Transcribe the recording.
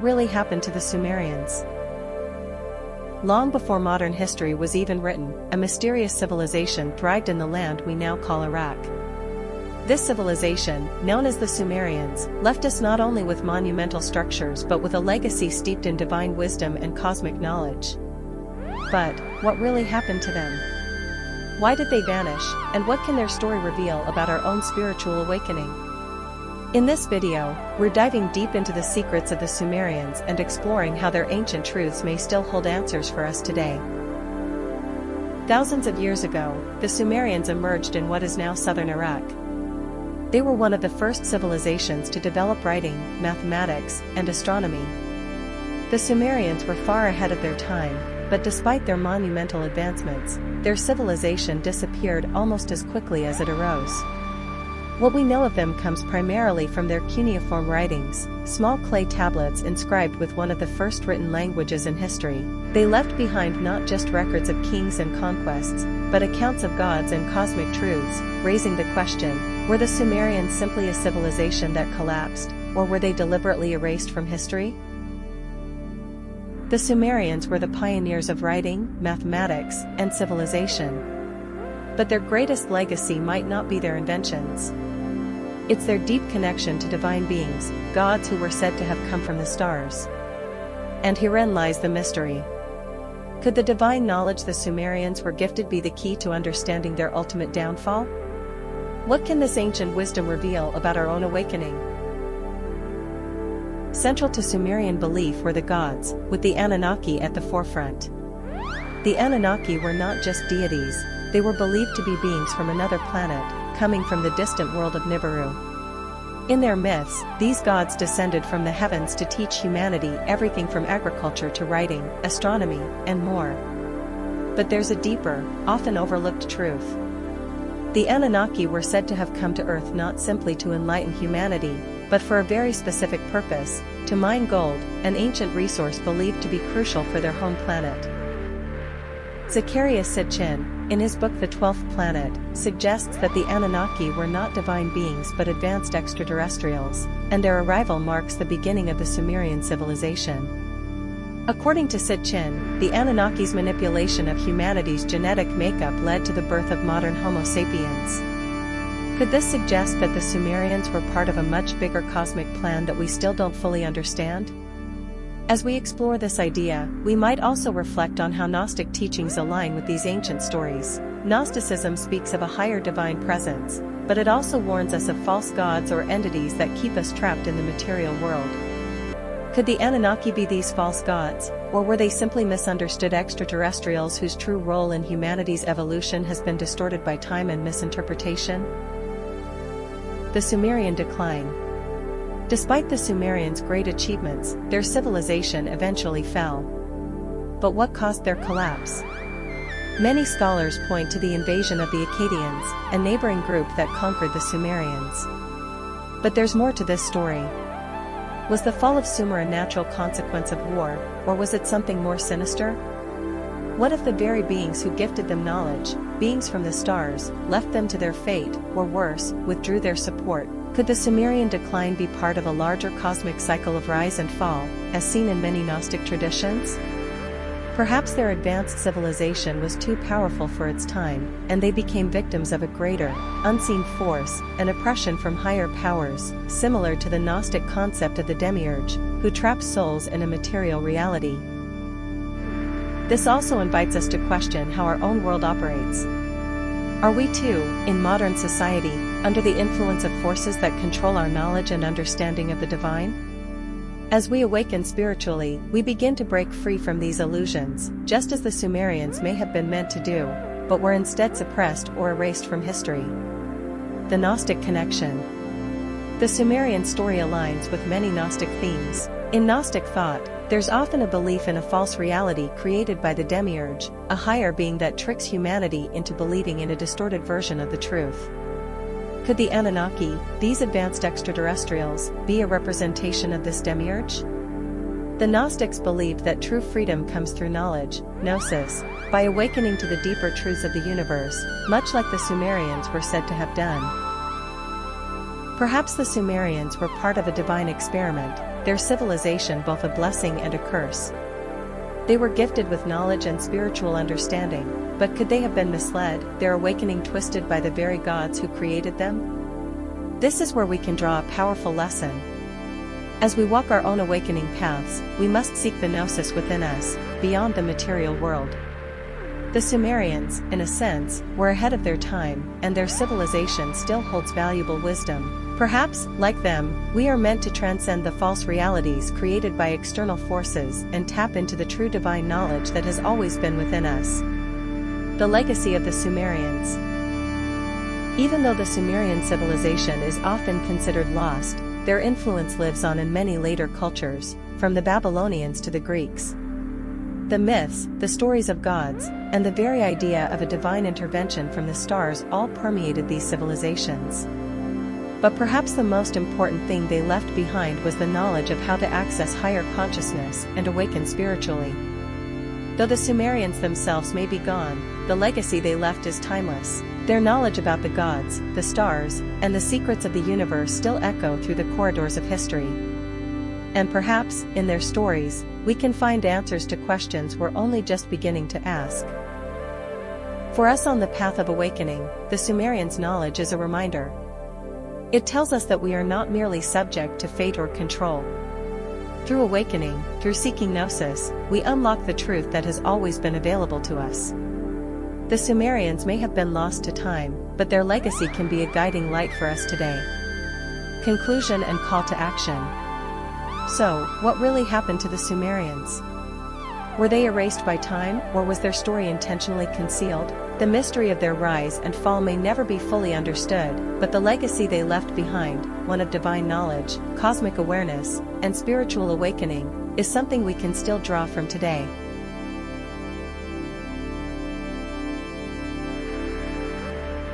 really happened to the Sumerians? Long before modern history was even written, a mysterious civilization thrived in the land we now call Iraq. This civilization, known as the Sumerians, left us not only with monumental structures but with a legacy steeped in divine wisdom and cosmic knowledge. But, what really happened to them? Why did they vanish, and what can their story reveal about our own spiritual awakening? In this video, we're diving deep into the secrets of the Sumerians and exploring how their ancient truths may still hold answers for us today. Thousands of years ago, the Sumerians emerged in what is now southern Iraq. They were one of the first civilizations to develop writing, mathematics, and astronomy. The Sumerians were far ahead of their time, but despite their monumental advancements, their civilization disappeared almost as quickly as it arose. What we know of them comes primarily from their cuneiform writings, small clay tablets inscribed with one of the first written languages in history. They left behind not just records of kings and conquests, but accounts of gods and cosmic truths, raising the question, were the Sumerians simply a civilization that collapsed, or were they deliberately erased from history? The Sumerians were the pioneers of writing, mathematics, and civilization. But their greatest legacy might not be their inventions. It's their deep connection to divine beings, gods who were said to have come from the stars. And herein lies the mystery. Could the divine knowledge the Sumerians were gifted be the key to understanding their ultimate downfall? What can this ancient wisdom reveal about our own awakening? Central to Sumerian belief were the gods, with the Anunnaki at the forefront. The Anunnaki were not just deities, they were believed to be beings from another planet, coming from the distant world of Nibiru. In their myths, these gods descended from the heavens to teach humanity everything from agriculture to writing, astronomy, and more. But there's a deeper, often overlooked truth. The Anunnaki were said to have come to Earth not simply to enlighten humanity, but for a very specific purpose, to mine gold, an ancient resource believed to be crucial for their home planet. Zacharias Sitchin, in his book The 12th Planet, suggests that the Anunnaki were not divine beings but advanced extraterrestrials, and their arrival marks the beginning of the Sumerian civilization. According to Sitchin, the Anunnaki's manipulation of humanity's genetic makeup led to the birth of modern Homo sapiens. Could this suggest that the Sumerians were part of a much bigger cosmic plan that we still don't fully understand? As we explore this idea, we might also reflect on how Gnostic teachings align with these ancient stories. Gnosticism speaks of a higher divine presence, but it also warns us of false gods or entities that keep us trapped in the material world. Could the Anunnaki be these false gods, or were they simply misunderstood extraterrestrials whose true role in humanity's evolution has been distorted by time and misinterpretation? The Sumerian decline. Despite the Sumerians' great achievements, their civilization eventually fell. But what caused their collapse? Many scholars point to the invasion of the Akkadians, a neighboring group that conquered the Sumerians. But there's more to this story. Was the fall of Sumer a natural consequence of war, or was it something more sinister? What if the very beings who gifted them knowledge, beings from the stars, left them to their fate, or worse, withdrew their support? Could the Sumerian decline be part of a larger cosmic cycle of rise and fall, as seen in many Gnostic traditions? Perhaps their advanced civilization was too powerful for its time, and they became victims of a greater, unseen force, an oppression from higher powers, similar to the Gnostic concept of the demiurge, who traps souls in a material reality. This also invites us to question how our own world operates. Are we too, in modern society, under the influence of forces that control our knowledge and understanding of the divine? As we awaken spiritually, we begin to break free from these illusions, just as the Sumerians may have been meant to do, but were instead suppressed or erased from history. The Gnostic connection. The Sumerian story aligns with many Gnostic themes. In Gnostic thought, there's often a belief in a false reality created by the demiurge, a higher being that tricks humanity into believing in a distorted version of the truth. Could the Anunnaki, these advanced extraterrestrials, be a representation of this demiurge? The Gnostics believed that true freedom comes through knowledge, gnosis, by awakening to the deeper truths of the universe, much like the Sumerians were said to have done. Perhaps the Sumerians were part of a divine experiment, their civilization both a blessing and a curse. They were gifted with knowledge and spiritual understanding, but could they have been misled, their awakening twisted by the very gods who created them? This is where we can draw a powerful lesson. As we walk our own awakening paths, we must seek the gnosis within us, beyond the material world. The Sumerians, in a sense, were ahead of their time, and their civilization still holds valuable wisdom. Perhaps, like them, we are meant to transcend the false realities created by external forces and tap into the true divine knowledge that has always been within us. The legacy of the Sumerians. Even though the Sumerian civilization is often considered lost, their influence lives on in many later cultures, from the Babylonians to the Greeks. The myths, the stories of gods, and the very idea of a divine intervention from the stars all permeated these civilizations. But perhaps the most important thing they left behind was the knowledge of how to access higher consciousness and awaken spiritually. Though the Sumerians themselves may be gone, the legacy they left is timeless. Their knowledge about the gods, the stars, and the secrets of the universe still echo through the corridors of history. And perhaps, in their stories, we can find answers to questions we're only just beginning to ask. For us on the path of awakening, the Sumerians' knowledge is a reminder. It tells us that we are not merely subject to fate or control. Through awakening, through seeking gnosis, we unlock the truth that has always been available to us. The Sumerians may have been lost to time, but their legacy can be a guiding light for us today. Conclusion and call to action. So, what really happened to the Sumerians? Were they erased by time, or was their story intentionally concealed? The mystery of their rise and fall may never be fully understood, but the legacy they left behind, one of divine knowledge, cosmic awareness, and spiritual awakening, is something we can still draw from today.